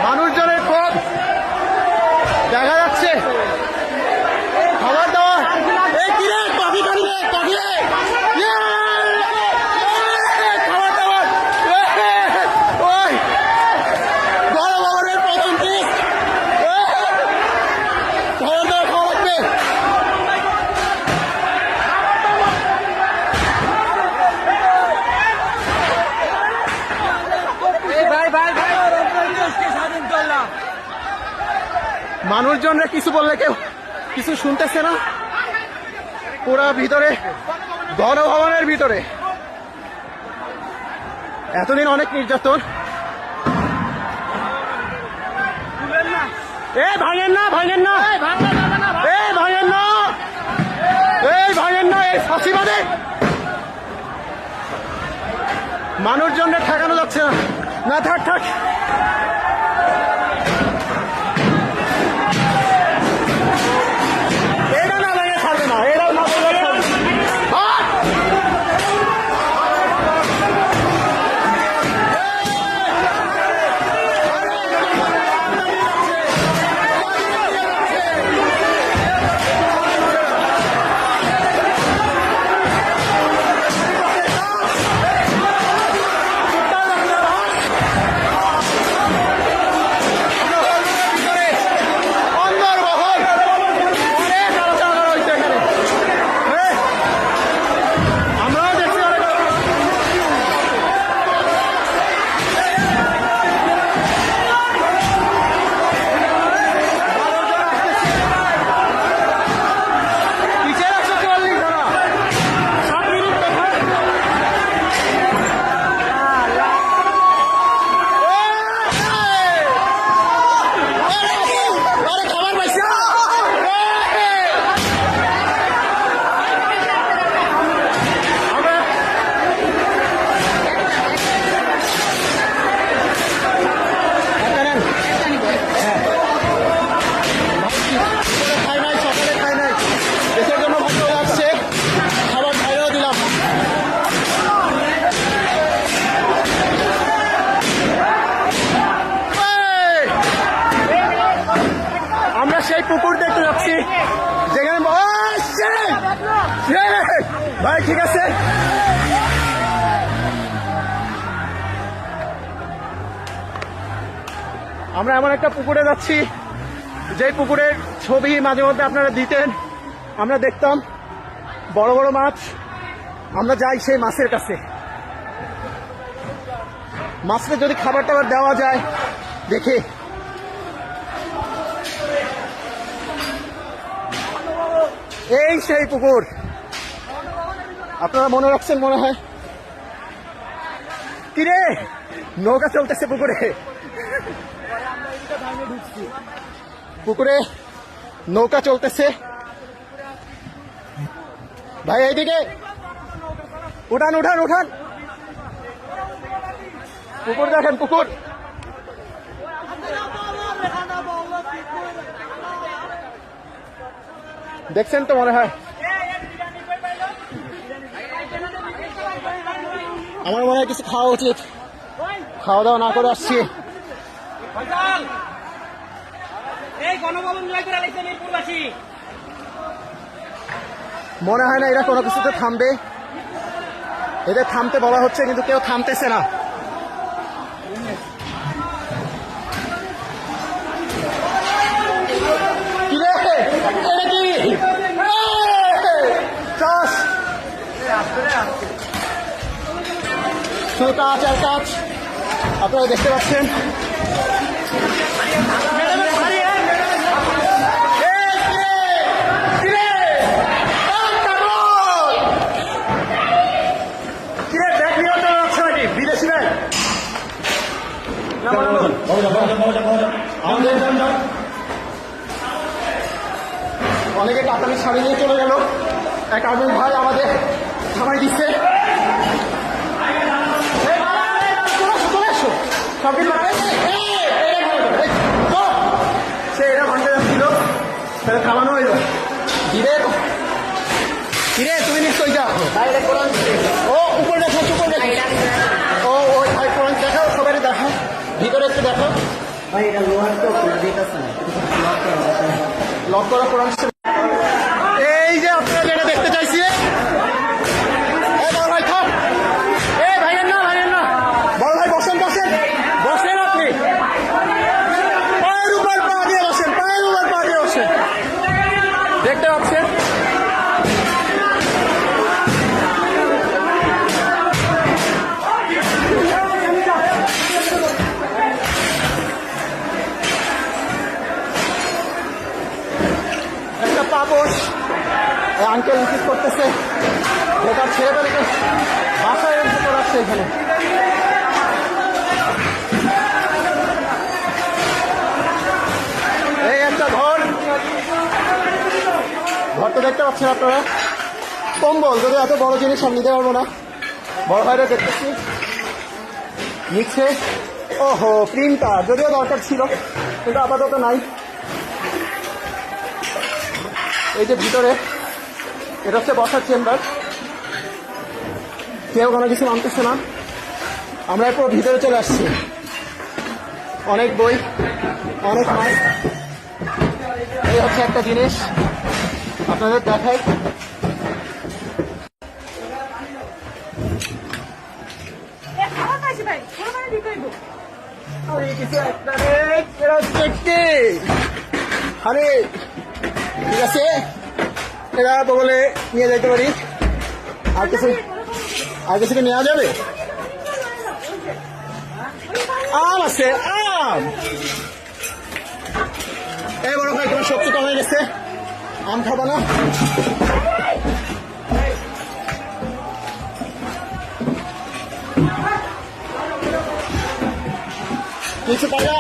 মানুষজনের পথ দেখা যাচ্ছে। খাবার দাবার খাবার দাবার ওই বড় বাবারের প্রথম পিস খাবার দাবার খাওয়া লাগবে। মানুষজনরা কিছু বললে কেউ কিছু শুনতেছে না। পুরা ভিতরে গণভবনের ভিতরে এতদিন অনেক নির্যাতন। ভাঙেন না ভাঙেন না ভাঙেন না ভাঙেন না এই ফাঁসিবাদে মানুষজনরা ঠেকানো যাচ্ছে না। না থাক থাক সেই পুকুর দেখতে যাচ্ছি যেখানে ভাই ঠিক আছে আমরা এমন একটা পুকুরে যাচ্ছি যে পুকুরের ছবি মাঝে মধ্যে আপনারা দিতেন, আমরা দেখতাম বড় বড় মাছ। আমরা যাই সেই মাছের কাছে, মাছকে যদি খাবার টাবার দেওয়া যায় দেখে। এই সেই পুকুর আপনারা মনে রাখছেন মনে হয়। কিরে নৌকা চলতেছে পুকুরে, পুকুরে নৌকা চলতেছে। ভাই এইদিকে উঠান উঠান উঠান, পুকুর দেখেন পুকুর। দেখছেন তো মনে হয়। আমার মনে হয় কিছু খাওয়া উচিত, খাওয়া দাওয়া না করে আসছি। মনে হয় না এরা কোনো কিছুতে থামবে, এদের থামতে বলা হচ্ছে কিন্তু কেউ থামতেছে না। এটা কি চাষ শুধু কাজ আর কাজ আপনারা দেখতে পাচ্ছেন। অনেকে কাতারি শাড়ি নিয়ে চলে গেল, এক আর্মির ভাই আমাদের থামাই দিচ্ছে। সে এটা ভাঙতে যাচ্ছিল, সেটা থামানো হইল। কিরে তুমি নিশ্চয়ই যাও, ও উপরে দেখো, উপরে দেখো, ও ওই ভাই কোরআন দেখাও, সবাই দেখাও, ভিতরে একটু দেখো। ভাই এটা লোহার তো দিতেছে না, লক করা কোরআন। এই যে আপনারা যেটা দেখতে চাইছি, বড় ভাই থাক, ভাইয়ের না, ভাইয়ের না, বড় ভাই বসেন, বসেন, বসেন, আপনি পায়ের উপর পা দিয়ে বসেন, পায়ের উপর পা দিয়ে বসেন। দেখতে পাচ্ছেন একটা পাপস আঙ্কেল ইনক্রিজ করতেছে, বেকার ছেড়ে ফেলতে বাসায় এসে করাচ্ছে এখানে। এই একটা ঘরটা দেখতে পাচ্ছেন আপনারা, কম্বল, যদি এত বড় জিনিস আমি নিতে পারবো না, বড় ভাইরা দেখতেছি নিচ্ছে। ওহো, প্রিন্টার যদিও দরকার ছিল কিন্তু আপাতত নাই। এই যে ভিতরে এটা হচ্ছে বসার চেম্বার, কেউ কোনো কিছু মানতেছে না, আমরা পুরো ভিতরে চলে আসছি। অনেক বই, অনেক মাছ, এই হচ্ছে একটা জিনিস আপনাদের দেখাই। আরে ঠিক আছে, এটা বলে নিয়ে যাইতে পারি। আর কিছু কি নেওয়া যাবে? আম আছে, আম। এই বড় ভাই তোমার সবজি কমে গেছে, আম খাবো না? কিছু পাইলা?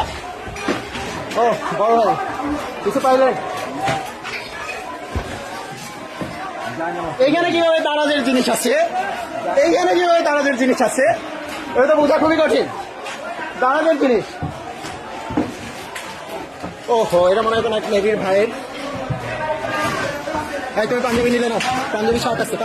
ও বড় ভাই কিছু পাইলেন? এইখানে কিভাবে দারাজের জিনিস আছে, এইখানে কিভাবে দারাজের জিনিস আছে, এটা তো বোঝা খুবই কঠিন। দারাজের জিনিস, ওহো, এটা মনে হয় কোনো এক নেভির ভাইয়ের। তুমি পাঞ্জাবি নিলে না? পাঞ্জাবি শার্ট আছে।